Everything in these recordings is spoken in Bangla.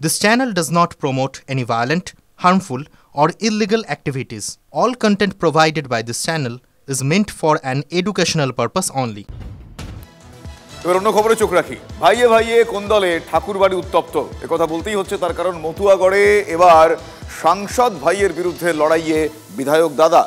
This channel does not promote any violent, harmful, or illegal activities. All content provided by this channel is meant for an educational purpose only. এবার অন্য খবরে চোখ রাখি। ভাইয়ে ভাইয়ে কোন দলে ঠাকুরবাড়ি উত্তপ্ত, একথা বলতেই হচ্ছে। তার কারণ মতুয়াগড়ে এবার সাংসদ ভাইয়ের বিরুদ্ধে লড়াইয়ে বিধায়ক দাদা।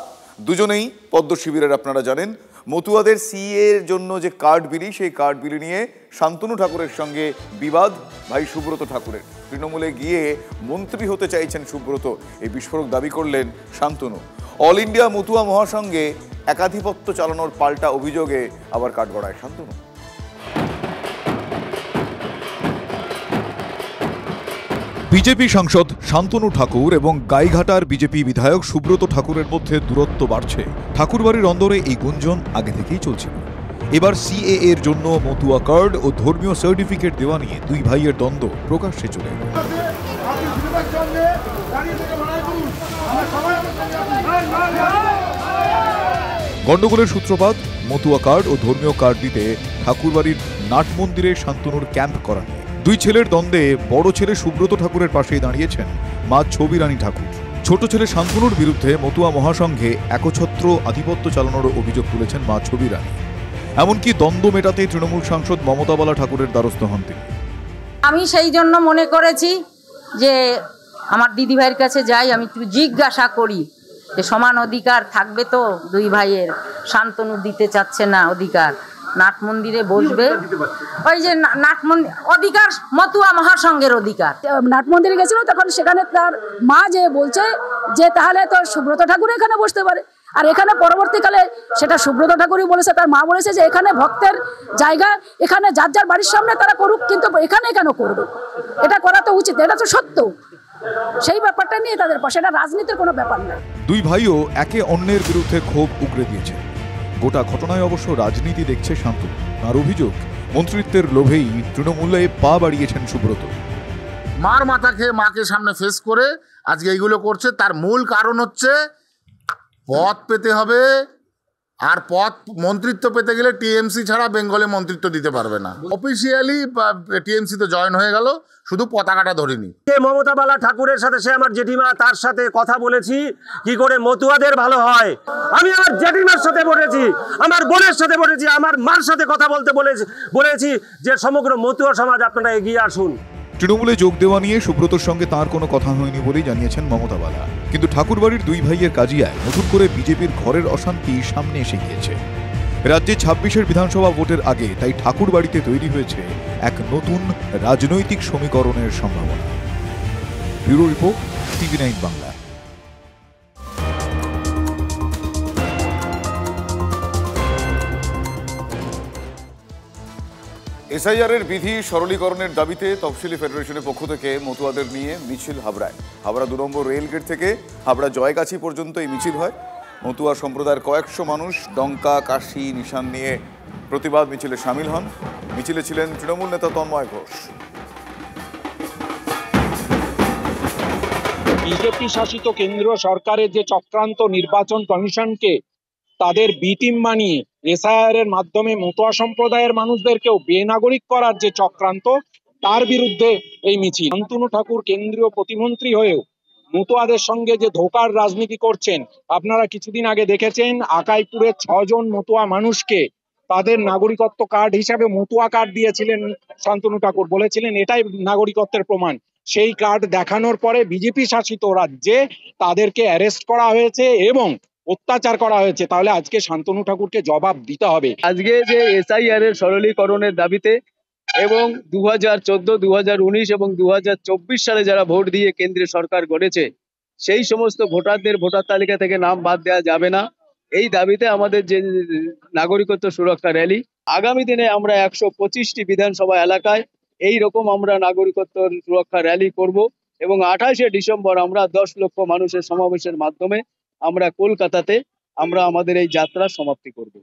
দুজনেই পদ্ম শিবিরের, আপনারা জানেন। মতুয়াদের সিএ এর জন্য যে কার্ড বিলি, সেই কার্ড বিলি নিয়ে শান্তনু ঠাকুরের সঙ্গে বিবাদ ভাই সুব্রত ঠাকুরের। তৃণমূলে গিয়ে মন্ত্রী হতে চাইছেন সুব্রত, এই বিস্ফোরক দাবি করলেন শান্তনু। অল ইন্ডিয়া মতুয়া মহাসংঘে একাধিপত্য চালানোর পাল্টা অভিযোগে আবার কাঠগড়ায় শান্তনু। বিজেপি সাংসদ শান্তনু ঠাকুর এবং গাইঘাটার বিজেপি বিধায়ক সুব্রত ঠাকুরের মধ্যে দূরত্ব বাড়ছে। ঠাকুরবাড়ির অন্দরে এই গুঞ্জন আগে থেকেই চলছিল। এবার সিএ এর জন্য মতুয়া কার্ড ও ধর্মীয় সার্টিফিকেট দেওয়া নিয়ে দুই ভাইয়ের দ্বন্দ্ব প্রকাশ্যে চলে এল। গন্ডগোলের সূত্রপাত মতুয়া কার্ড ও ধর্মীয় কার্ড দিতে ঠাকুরবাড়ির নাট মন্দিরে শান্তনুর ক্যাম্প করা নিয়ে। দুই ছেলের দ্বন্দ্বে বড় ছেলে সুব্রত ঠাকুরের পাশেই দাঁড়িয়েছেন মা ছবি রানী ঠাকুর। ছোট ছেলে শান্তনুর বিরুদ্ধে মতুয়া মহাসংঘে একছত্র আধিপত্য চালানোর অভিযোগ তুলেছেন মা ছবি রানী। এমনকি দ্বন্দ্ব মেটাতে তৃণমূল সাংসদ মমতা বালা ঠাকুরের দ্বারস্থ হন তিনি। আমি সেই জন্য মনে করেছি যে আমার দিদি ভাইয়ের কাছে যাই, আমি একটু জিজ্ঞাসা করি যে সমান অধিকার থাকবে তো দুই ভাইয়ের। শান্তনু দিতে চাচ্ছে না অধিকার, নাট মন্দিরে বসবে। ওই যে নাট মন্দির অধিকার মতুয়া মহাসংঘের অধিকার। নাট মন্দিরে গেছিল, তখন সেখানে তার মা যে বলছে যে তাহলে তো সুব্রত ঠাকুর এখানে বসতে পারে। আর এখানে পরবর্তীকালে সেটা সুব্রত ঠাকুরই বলেছে, তার মা বলেছে যে এখানে ভক্তের জায়গা, এখানে যার যার বাড়ির সামনে তারা করুক, কিন্তু এখানে কেন করবে? এটা করা তো উচিত, এটা তো সত্য। সেই ব্যাপারটা নিয়ে তাদের পাশে, এটা রাজনীতির কোনো ব্যাপার না। দুই ভাইও একে অন্যের বিরুদ্ধে ক্ষোভ উগরে দিয়েছে। গোটা ঘটনায় অবশ্য রাজনীতি দেখছে শান্তনু। তার অভিযোগ, মন্ত্রিত্বের লোভেই তৃণমূলে পা বাড়িয়েছেন সুব্রত। মার মাথা খেয়ে মাকে সামনে ফেস করে আজকে এইগুলো করছে। তার মূল কারণ হচ্ছে পদ পেতে হবে, আর পদ মন্ত্রিত্ব পেতে গেলে টিএমসি ছাড়া বেঙ্গলে মন্ত্রিত্ব দিতে পারবে না। অফিসিয়ালি টিএমসি তো জয়েন হয়ে গেল, শুধু পতাকাটা ধরিনি। মমতা বালা ঠাকুরের সাথে, সে আমার জেঠিমা, তার সাথে কথা বলেছি কি করে মতুয়াদের ভালো হয়। আমি আমার জেঠিমার সাথে বলেছি, আমার বোনের সাথে বলেছি, আমার মার সাথে কথা বলতে বলেছি যে সমগ্র মতুয়া সমাজ আপনারা এগিয়ে আসুন। তৃণমূলে যোগ দেওয়া নিয়ে সুব্রতর সঙ্গে তার কোনো কথা হয়নি বলেই জানিয়েছেন মমতা বালা। কিন্তু ঠাকুরবাড়ির দুই ভাইয়ের কাজিয়ায় নতুন করে বিজেপির ঘরের অশান্তি সামনে এসে গিয়েছে। রাজ্যে ২৬-এর বিধানসভা ভোটের আগে তাই ঠাকুরবাড়িতে তৈরি হয়েছে এক নতুন রাজনৈতিক সমীকরণের সম্ভাবনা। Bureau report, TV nine Bangla. SIR এর বিধি সরলীকরণের দাবিতে তফসিলি ফেডারেশনের পক্ষ থেকে মতুয়াদের নিয়ে মিছিল হাবড়ায়। হাবড়া ২ নম্বর রেলগেট থেকে হাবড়া জয়গাছি পর্যন্ত এই মিছিল হয়। মতুয়া সম্প্রদায়ের কয়েকশো মানুষ ডঙ্কা, কাশি, নিশান নিয়ে প্রতিবাদ মিছিলে সামিল হন। মিছিলে ছিলেন তৃণমূল নেতা তন্ময় ঘোষ। বিজেপি শাসিত কেন্দ্রীয় সরকারের যে চক্রান্ত নির্বাচন কমিশনকে তাদের বি টিম বানিয়ে এসআইআর এর মাধ্যমে মতুয়া সম্প্রদায়ের মানুষদেরকেও বেনাগরিক করার যে চক্রান্ত, তার বিরুদ্ধে এই মিছিল। শান্তনু ঠাকুর কেন্দ্রীয় প্রতিমন্ত্রী হয়েও মতুয়াদের সঙ্গে যে ধোঁকার রাজনীতি করছেন, আপনারা কিছুদিন আগে দেখেছেন আকাইপুরের ৬ জন মতুয়া মানুষকে তাদের নাগরিকত্ব কার্ড হিসাবে মতুয়া কার্ড দিয়েছিলেন শান্তনু ঠাকুর, বলেছিলেন এটাই নাগরিকত্বের প্রমাণ। সেই কার্ড দেখানোর পরে বিজেপি শাসিত রাজ্যে তাদেরকে অ্যারেস্ট করা হয়েছে এবং অত্যাচার করা হয়েছে। তাহলে আজকে শান্তনু ঠাকুরকে জবাব দিতে হবে। আজকে যে এসআইআর এর সরলীকরণের দাবিতে এবং 2014, 2019 এবং 2024 সালে যারা ভোট দিয়ে কেন্দ্রীয় সরকার গড়েছে, সেই সমস্ত ভোটারদের ভোটার তালিকা থেকে নাম বাদ দেওয়া যাবে না, এই দাবিতে আমাদের যে নাগরিকত্ব সুরক্ষা র্যালি, আগামী দিনে আমরা 125টি বিধানসভা এলাকায় এই রকম আমরা নাগরিকত্ব সুরক্ষা র্যালি করব এবং 28শে ডিসেম্বর আমরা 10 লক্ষ মানুষের সমাবেশের মাধ্যমে আমরা কলকাতাতে আমরা আমাদের এই যাত্রা সমাপ্তি করব।